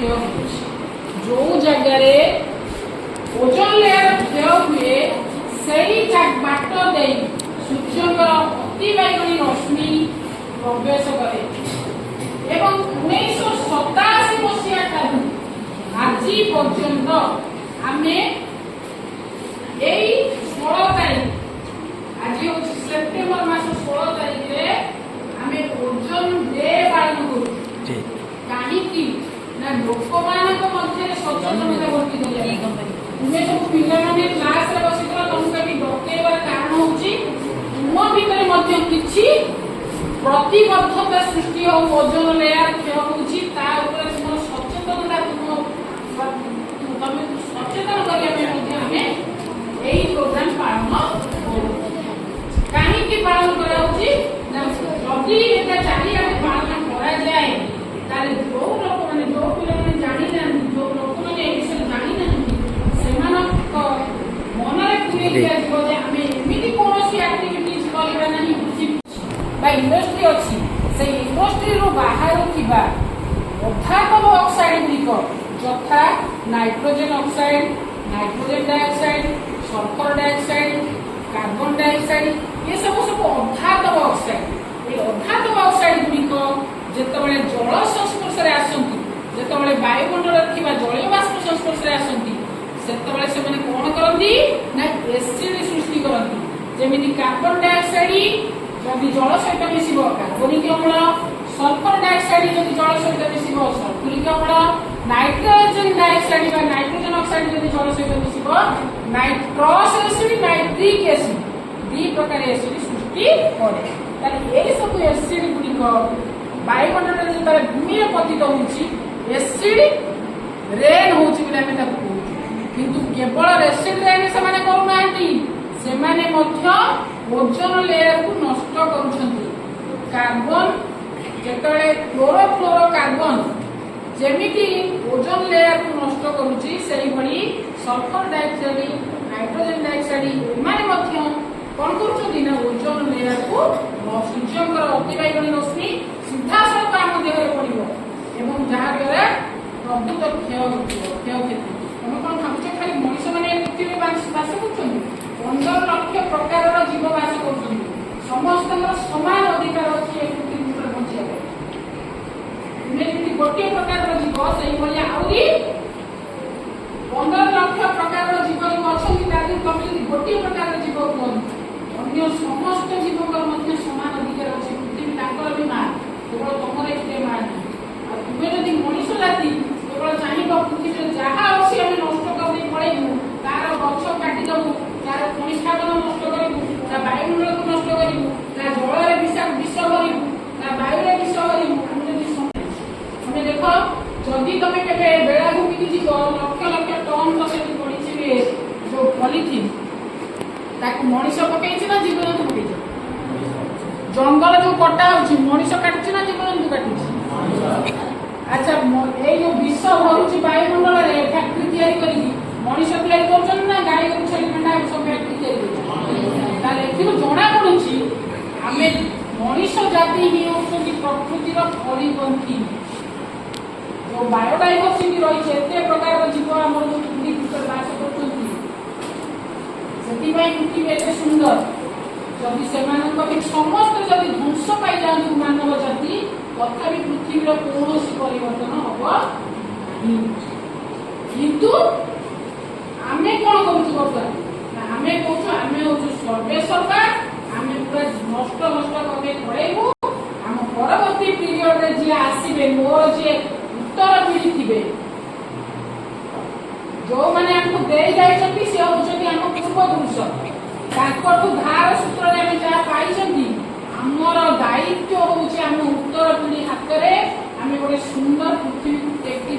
क्षय हो जो जगार ओजोन लेयर क्षय हुए से बाट दे सूर्य अति बैगणी रश्मि प्रवेश करे एवं 1987 मसीहा ठारू आज पर्यंत आमे 16 तारीख आज हूँ सेप्टेम्बर मास 16 तारीख रे आमे ओजोन डे पालन करू कहीं ना लोक मान मध्य सचेतनता बढ़ती गई तुम्हें सब पिलाने क्लास रे बसी तुमको भी डकेबार कारण होची तुम भीतर मध्य किछि प्रतिबद्धता सृष्टि हो ओजोन लेयर क्षय होची ता ऊपर तुम सचेतनता तुम सचेतन करिया में मध्य हमें एई प्रोग्राम पालन करू काहे की पालन करा होची जदि एटा चाली आमे पालन करा जाए ताले जो लोक माने जो पिला माने जानि ना जो लोक माने ए विषय जानि ना सेमानक मनरे पुरे दिया जो जे हमें एमिति कोनोसी एक्टिविटीज करबा नाही बा इंडस्ट्री अछि से इंडस्ट्री रो बाहर थिबा अर्थातम ऑक्साइड गुड़िक यथा nitrogen oxide nitrogen dioxide sulphur dioxide carbon dioxide ये सब अर्थातम ऑक्साइड ये अर्थातम ऑक्साइड गुड़िक जेतबेले जल संस्पर्श रे आसंती जेतबेले वायुमंडल थिबा जलीय बाष्प संस्पर्श रे आसंती सेतबेले से माने कोन करंती ना एसिड सृष्टि करंती जेमिति कार्बन डाइऑक्साइड जदि जल सहित मिसिबो कार्बनिक अम्ल सल्फर डाइऑक्साइड जदि जल सहित मिसिबो सल्फ्यूरिक अम्ल नाइट्रोजन डाइऑक्साइड बा नाइट्रोजन ऑक्साइड जदि जल सहित मिसिबो नाइट्रस एसिड नाइट्रिक एसिड दी प्रकार एसिड सृष्टि करे ताले एई सब एसिड गुडिक वायुमंडल रे जतरे भूमि रे पतित होउची एसिड रेन होउची बिना में ताकू किंतु केवल एसिड रेन से माने करू नांती से माने मध्य ओजोन लेयर को नष्ट करूछंती कार्बन जेतळे क्लोरोफ्लोरो कार्बन जेमिति ओजोन लेयर को नष्ट करूची सेही भली सल्फर डाइऑक्साइड नाइट्रोजन डाइऑक्साइड माने मध्य कोन करूछंती ना ओजोन लेयर को सूर्यकर अतिबाइगणी रश्मि सीधा सल्फ आम देहरे पड़िबो एवं जहा द्वारा प्रभुत क्षय तुम कौन भावुच खाली मनीष मैंने पृथ्वी बास कर 15 लाख प्रकार जीव बास कर समस्त समान अधिकार अच्छी पृथ्वी पर बचा तुम्हें गोटे प्रकार जीव से आहरी 15 लाख प्रकार जीव जो अच्छा तुम गोटे प्रकार जीव कहूँ अन्य समस्त जीव समान अधिकार अच्छे पृथ्वी तांकर भी माँ केवल तुम एक माँ ना तुम्हें जब मनीष जाति केवल चाह पृथ्वी जहाँ अच्छी आम नष्ट कर पड़ेबू तार गछ काटिदेबू तार खनिष्ठापन नष्ट करूँ ता वायुमंडल को नष्ट करूँ ता जल विष करूँ ता वायु विष करूँ हमें देख जदि तुम के बेलाभूमि की जीव लक्ष लक्ष टन बस पड़ी जो पॉलिथिन ताकू मनीष पकई ना जीवजंतु पकई जंगल जो कटा हो मनीष काटुची ना जीवजंतु काटुची अच्छा ये जो विष भरुची वायुमंडल रे फैक्ट्री तैयारी करी मनीष तैयारी करछन ना गाय को छेली मेंढा सब फैक्ट्री तैयारी करछन ताले एथिरो जणा पडुची आमे मनीष जाति ही होछी प्रकृतिर परिपंथी जो बायोडाइवर्सिटी रही एते प्रकार जीव हमर जो पृथ्वी पर बास करछन सेति भाई पृथ्वी एते सुंदर जदि सेमानक भी समस्त जदि ध्वंस पाई जातु मानव जाति तथापि पृथ्वी कौन परिवर्तन हम किंतु आमे कौन करूँ बर्तमान आमे कहूँ आम हूँ सर्वे सरकार आम पूरा नष्ट नष्ट करके पड़ेबू आम परवर्ती पीरियड रे जी आसबे मोर जी उत्तर पीढ़ी थे जो मैंने आमको दे जाइछंती से होछंती आम पूर्वपुरुष तांकठू धार सूत्र रे जहाँ पाई आमर दायित्व हूँ आम उत्तर पीढ़ी हाथ में आम गोटे सुंदर पृथ्वी को टेकी